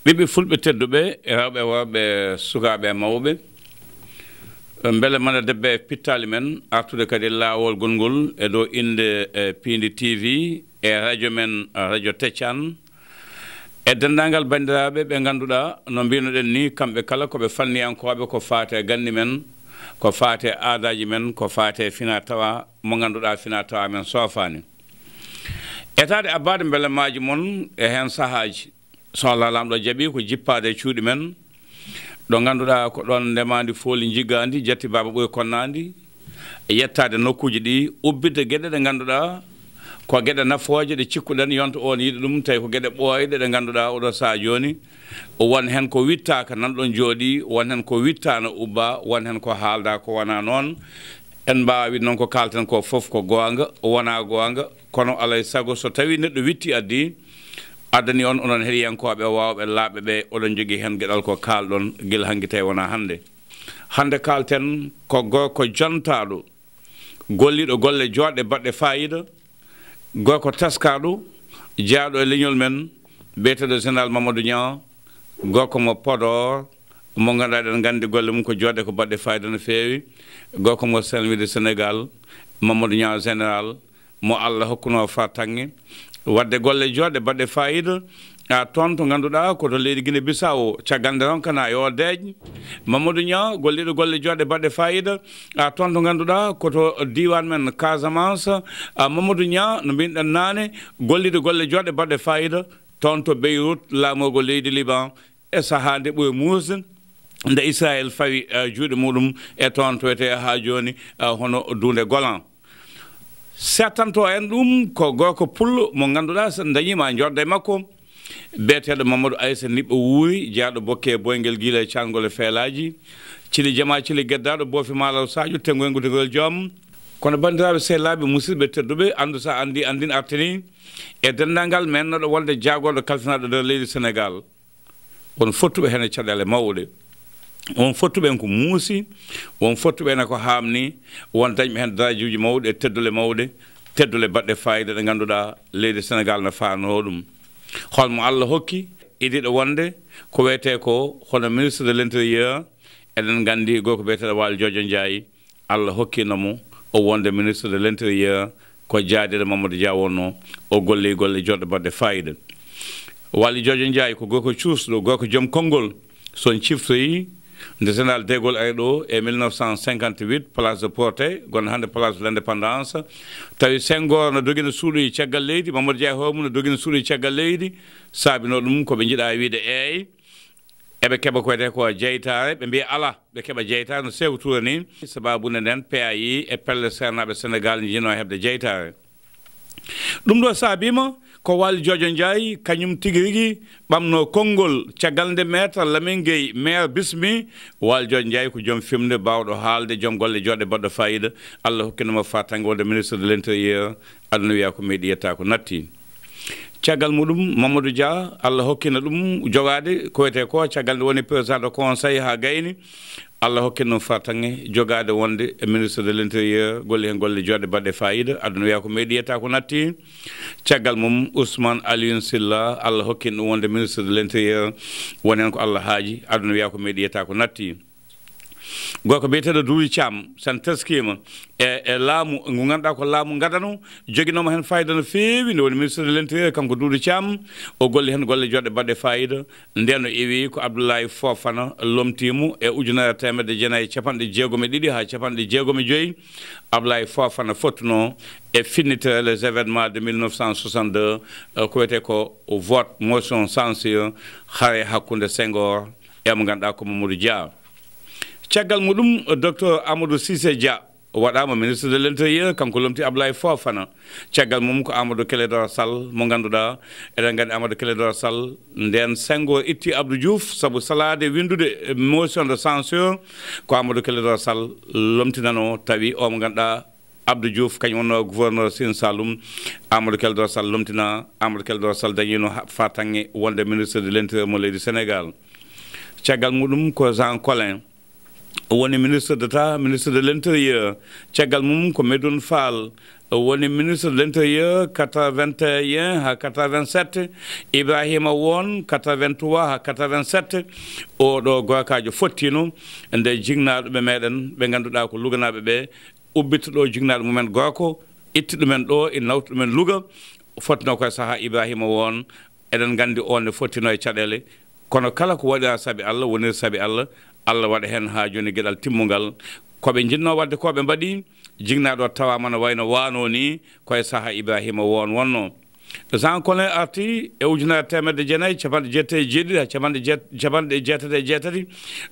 ɓiɓɓe fulɓe tedduɓe e rewɓe worɓe sukaaɓe e mawɓe mbele mana debbe pittali men artude kadi laawol gongol e dow inde Pindi TV e radio men radio Teccan e dendagal bandiraɓe ɓe ganduɗa no mbinoɗen ni kamɓe kala koɓe fanniyankoɓe ko faate gandi men ko faate aadaji men ko faate fina tawa mo ganduɗa fina tawa men sofani etade abbade mbele maji mon e hen sahaji so Allah lamɗo jaaɓi ko jippade e cuuɗi men ɗo ganduɗa ko ɗon ndemandi fooli jiggandi jatti baba ɓoye konnandi e yettade nokkuji ɗi ubbide gueɗe ɗe ganduɗa ko gueɗe nafooje ɗe cikkuɗen yonta on yiɗi ɗum tawi ko gueɗe ɓooyɗe ɗe ganduɗa oɗo saha joni won hen ko wittaka nanɗon jooɗi won hen ko wittano ubba won hen ko haalda ko wona noon en mbawi noon ko kalten ko foof ko gonga wona gonga kono alay saago so tawi neɗɗo witti addi addani on onon heɗiyankoɓe wawɓe laaɓe ɓe oɗon jogui hen gueɗal ko kalɗon guila hanki tawi wona hande kalten ko gorko jontaɗo golliɗo golle joɗɗe baɗɗe fayida gorko taskaɗo jaaɗo e leñol men biyeteɗo général Mamadou Niang gorko mo Podor mo ganduɗa eɗen gandi golle mum ko joɗɗe ko baɗɗe fayida no fewi gorko mo selmide Sénégal Mamadou Niang général mo Allah hokkuno fatange wadde golle joɗɗe baɗɗe fayida toon to ganduɗa koto leydi Guinée Bissau caggal nde ronkana yo deeƴ Mamadou Niang golliɗo golle joɗɗe baɗɗe fayida toon to ganduɗa koto diwan men Casamance Mamadou Niang no mbinoɗen nane golliɗo golle joɗɗe baɗɗe fayida toon to Beyrouth laamogo leydi Liban e saaha nde ɓoye muusde nde Israël fawi juuɗe muɗum e toon to wiyete ha joni hono Dunde Golan settanto en ɗum ko gorko pullo mo ganduɗa so dañima jodda e makko biyeteɗo Mamadou Aissa Niɓɓo Wuuri jaaɗo bokke boyguel guila e cangol e feelaji cili jama cili geddaɗo boofi Malaw Sadio tengoygol joom kono bandiraɓe sehlaɓe musidɓe tedduɓe andu sa andi andin artini e dendagal mennoɗo wonde jagorɗo kalfinaɗo nder leydi Sénégal won fottuɓe hen e caɗele mawɗe won fottuɓe en ko muusi won fottuɓe en ko hamni won dañɓe hen darajuji mawɗe e teddule mawɗe teddule baɗɗe fayida ɗe ganduɗa leydi Sénégal no fano ɗum holmo Allah hokki idiɗo wonde ko wiyete ko hono ministre de l'intérieur eɗen gandi gorko biyeteɗo Waly Jojo Ndiaye Allah hokkinomo o wonde ministre de l'intérieur ko jaadiɗo Mamadou Dia wonno o golli golle joɗɗe baɗɗe fayida Waly Jojo Ndiaye ko gorko cuusɗo gorko joom konngol son ciftoyi nde général de Gaulle ari ɗo e 1958 place de Porté gonno hannde place de l'indépendance tawi Senghor no doguino suuɗoyi caggal leydi Mamadou Dia hoore mum no doguino suuɗoyi caggal leydi saabino ɗum koɓe jiiɗa wiide eeyi eɓe keɓa ko wiyete ko jeytare ɓe mbiya ala ɓe keɓa jeytare no Sékou Touré ni sababude nden PAI e pelle sernaɓe Sénégal jino heɓde jeytare ɗum ɗo saabima ko Waly Jojo Ndiaye kañum tigi rigui ɓamno konngol caggal nde maître Lamine Gueye maire Bismi Waly Jojo Ndiaye ko joom fimde bawɗo haalde joom golle joɗɗe baɗɗo fayida Allah hokkinoma fatangue wonde ministre de l'intérieur aduna wiya ko meeɗi yetta ko natti caggal muɗum Mamadou Dia Allah hokkino ɗum jogade ko wiyete ko caggal nde woni président de conseil ha gayni Allah hokkino fatange jogade wonde e ministre de l'intérieur golle hen golle joɗɗe baɗɗe fayida aduna wiya ko meeɗi yetta ko natti caggal mum Ousmane Alioune Sylla Allah hokkino ɗum wonde ministre de l'intérieur woni hen ko Allah haaji aduna wiya ko meeɗi yetta ko natti gorko biyeteɗo Doudou Thiam sen teskima e laamu ngu ganduɗa ko laamu gadano joguinoma hen fayida no fewi nde woni ministre de l'intérieur kanko Doudou Thiam o golli hen golle joɗɗe baɗɗe fayida nden o iwi ko Abdoulaye Fofana lomtimo e ujunere temedde jeenayyi capanɗe jeegom e ɗiɗi ha capanɗe jeegom e joyyi Abdoulaye Fofana fottuno e finnitere les événements de 1962 ko wiyete ko vote motion censure haare hakkude Senghor e mo ganduɗa ko Mamadou Dia caggal muɗum docteur Amadou Cissé Dia waɗama ministre de l'intérieur kanko lomti Abdoulaye Fofana caggal mum ko Amadou Clédor Sall mo ganduɗa eɗen gandi Amadou Clédor Sall nden Senghor itti Abdou Diouf saabu salade windude motion de censure ko Amadou Clédor Sall lomtinano tawi o mo ganduɗa Abdou Diouf kañum wonno gouverneur Sine Saloum Amadou Clédor Sall lomtina Amadou Clédor Sall dañino fatange wonde ministre de l'intérieur mo leydi Sénégal caggal muɗum ko Jean Collin woni ministre d'État ministre de l'intérieur caggal mum ko Medoune Fall woni ministre de l'intérieur 81 ha 87 Ibrahima won 83 ha 87 o ɗo gokajo fottino nde jignaɗo ɓe meɗen ɓe ganduɗa ko luganaɓe ɓe ubbito ɗo jignaɗo mumen goko itti ɗumen ɗo e nawtu ɗumen Louga fottino koye saaha Ibrahima won eɗen gandi on ne fottino e caɗele kono kala ko waɗira saabi Allah wonir saabi Allah Allah waɗa hen ha joni gueɗal timmugal koɓe jinno wadde koɓe mbaɗi jignaɗo tawama no wayno wano ni koye saaha Ibrahima won wonno Jean Collin arti e ujunere temedde jeenayyi capanɗe jeetati e jeeɗiɗi ha capanɗe jeetati e jeetati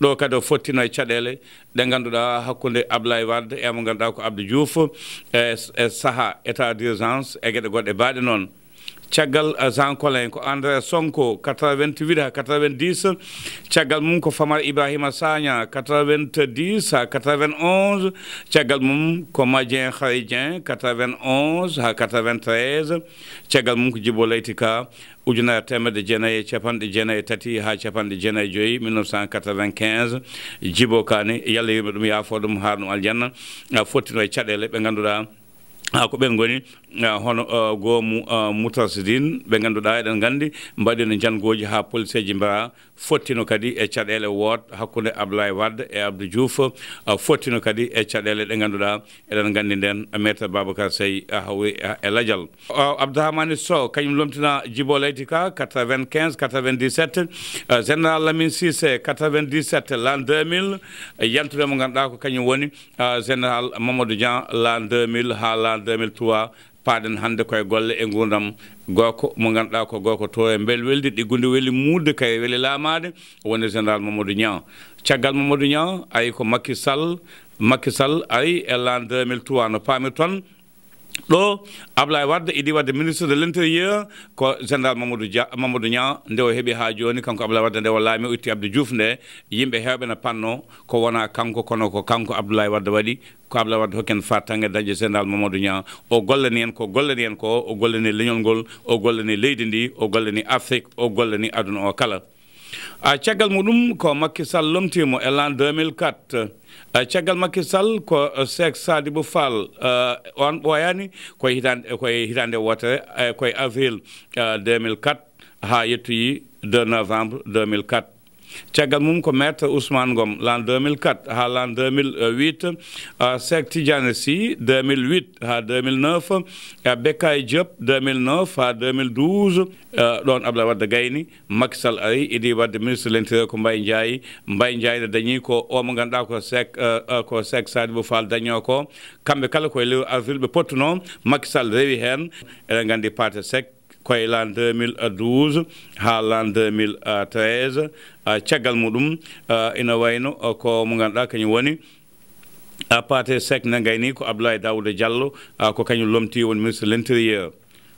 ɗo kadi o fottino e caɗele ɗe ganduɗa hakkude Abdoulaye Wade e mo ganduɗa ko Abdou Diouf e saaha état d'urgence e gueɗe goɗɗe baɗe noon caggal Jean Collin ko André Sonko 88 ha 90 caggal mum ko Famara Ibrahima Sagna 90 ha 91 caggal mum ko Madien Khary Dieng 91 ha 93 caggal mum ko Djibo Leyti Ka ujunere temedde jeenayyi e capanɗe jeenayyi e tati ha capanɗe jeenayyi e joyyi 1995 Djibo Kane yalla yimɓe ɗum yaafo ɗum ha ɗum aljanna fottino e caɗele ɓe ganduɗa ko ɓen goni hono goomu Moutasidine ɓe ganduɗa eɗen gandi mbaɗino jangoji ha police ji mbara fottino kadi e caɗele woot hakkude Abdoulaye Wade e Abdou Diouf fottino kadi e caɗele ɗe ganduɗa eɗen gandi nden maître Babacar Seye hawi e Ladial Abdourahmane Sow kañum lomtina Djibo Leyti Ka 95 97 général Lamine Cissé 97 l'an 2000 yantude mo ganduɗa ko kañum woni général Mamadou Dian l'an 2000 ha l'an 2003 paɗen hande koye golle e gurdam goko mo ganduɗa ko goko to e bel weldi ɗiggude weeli mudde kay weeli laamade woni général Mamadou Niang caggal Mamadou Niang ayi ko Macky Sall ari e l'an 2003 no paami toon ɗo Abdoulaye Wade idi wadde ministre de l'intérieur ko général Mamadou Niang nde o heeɓi ha joni kanko Abdoulaye Wade nde o laami o itti Abdou Diouf nde yimɓe hewɓe ne panno ko wona kanko kono ko kanko Abdoulaye Wade waɗi ko Abdoulaye Wade hokken fattangue dañde général Mamadou Niang o gollani en ko o gollani leñol ngol o gollani leydi ndi o gollani Afrique o gollani aduna o kala caggal muɗum ko Macky Sall lomtimo e l'an 2004 caggal Macky Sall ko Cheikh Sadibou Fall on ɓoyani koye hitande wotere koye avril 2004 ha yettoyi 2 novembre 2004 caggal mum ko maître Ousmane Ngom l'an 2004 ha l'an 2008 Cheikh Tidiane Sy 2008 ha 2009 Bekay Diop 2009 ha 2012 ɗon Abdoulaye Wade gayni Macky Sall ari idi wadde ministre de l'intérieur ko Mbaye Ndiaye ne dañi ko o mo ganduɗa ko Cheikh Sadibou Fall daño ko kamɓe kala koye lewru avril ɓe pottuno Macky Sall rewi hen eɗen gandi Pathé Seck koye l'an 2012 ha l'an 2013 caggal muɗum ina wayno ko mo ganduɗa kañum woni Pathé Seck ne gayni ko Abdoulaye Daouda Diallo ko kañum lomti woni ministre de l'intérieur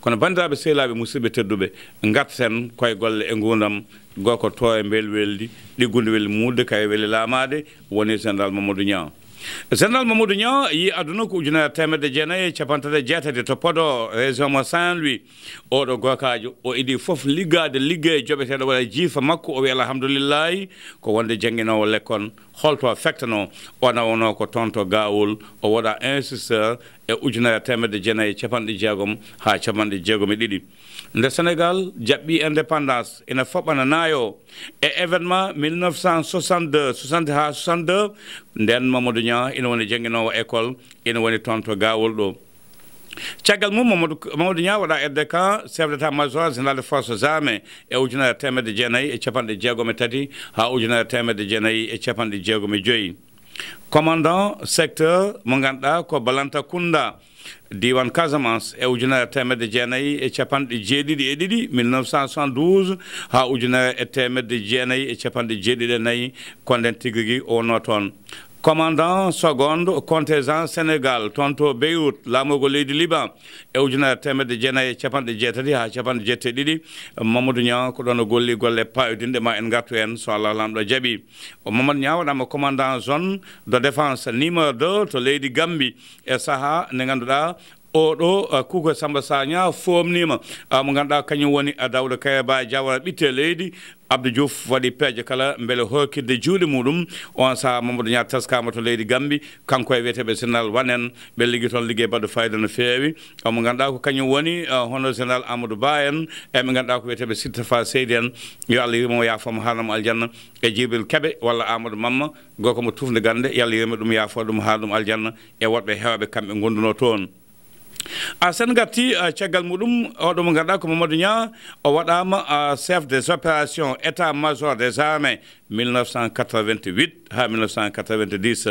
kono bandiraɓe sehilaɓe musidɓe tedduɓe garten koye golle e gurdam goko to e bel weldi ɗiggude weeli mudde kay weeli laamade woni général Mamadou Niang général Mamadou Niang yi aduna ko ujunere temedde jeenayyi e capantati e jeetati to Podor région mo Saint-Louis oɗo gokajo o idi foof liggade liggey joɓeteɗo waɗa jiifa makko o wi alhamdoulillahi ko wonde jangguinowo lekkon holto fektano o nawono ko toon to Gawol o waɗa insisteur e ujunere temedde jeenayyi e capanɗe jeegom ha capanɗe jeegom e ɗiɗi nde Sénégal jaɓɓi indépendance ina foɓɓana naayo e événement 1962 60 ha 62 nden Mamadou Niang ina woni jangguinowo école ina woni toon to Gawol ɗo caggal mum Mamadou Niang waɗa aide camp chef d'état major général des forces armées e ujunere temedde jeenayyi e capanɗe jeegom e tati ha ujunere temedde jeenayyi e capanɗe jeegom e joyyi commandant secteur mo ganduɗa ko Balanta Kounda diwan Casamance e ujunere temedde jeenayyi e capanɗe jeeɗiɗi e ɗiɗi 1972 ha ujunere e temedde jeenayyi e capanɗe jeeɗiɗi e nayyi ko nden tigui o wonno toon commandant seconde contingent Sénégal toon to Beyrouth laamogo leydi Liban e ujunere temedde jeenayyi e capanɗe jeetati ha capanɗe jeetati e ɗiɗi Mamadou Niang ko ɗon o golli golle payodinde ma en gartu hen so Allah lamɗo jaaɓi o Mamadou Niang waɗama commandant zone de défense numéro 2 to leydi Gambie e saaha nde ganduɗa oɗo Kuka Samba Sagna fomnima mo ganduɗa kañum woni Daouda Kairaba Diawara ɓitte leydi Abdou Diouf waɗi peeje kala beele hokkidde juuɗe muɗum on saaha Mamadou Niang taskama to leydi Gambie kanko e wiyeteɓe général Wanen ɓe ligui toon ligguey baɗɗo fayida no fewi mo ganduɗa ko kañum woni hono général Amadou Ba en e ɓe ganduɗa ko wiyeteɓe Sirtafa Seydi en yo Allah yirmo yafamo haalamo aljanna e Djibril Kebe walla Amadou Mamma goko mo tufde gande yo Allah yirmo ɗum yafo ɗum haala ɗum aljanna e woɗɓe hewɓe kamɓe gonduno toon sen gatti caggal muɗum oɗo mo ganduɗa ko Mamadou Niang o waɗama chef des opérations état major des armées 1988 ha 1990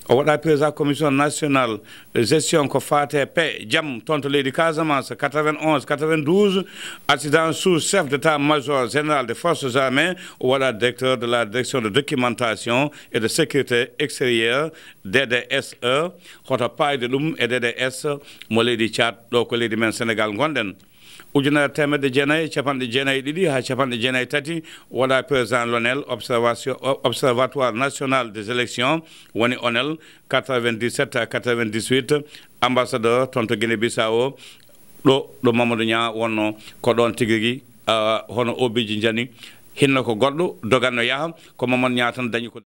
o waɗa président commission nationale gestion ko fate paix jaam toon to leydi Casamance 91 92 adjudant sous chef d'état major général des forces armées o waɗa directeur de la direction de documentation et de sécurité extérieure DDSE hoto payde ɗum e DDS mo leydi Tchad ɗo ko leydi men Sénégal gonɗen ujunere temedde jeenayyi capanɗe jeenayyi ɗiɗi ha capanɗe jeenayyi tati waɗa président l'ONEL observatoire national des élections woni ONEL 97 à 98 ambassadeur toon to Guinée Bissau ɗo Mamadou Niang wonno ko ɗon tigui hono obiji jani hinno ko goɗɗo doganno yaaha ko Mamadou Niang tan dañi ko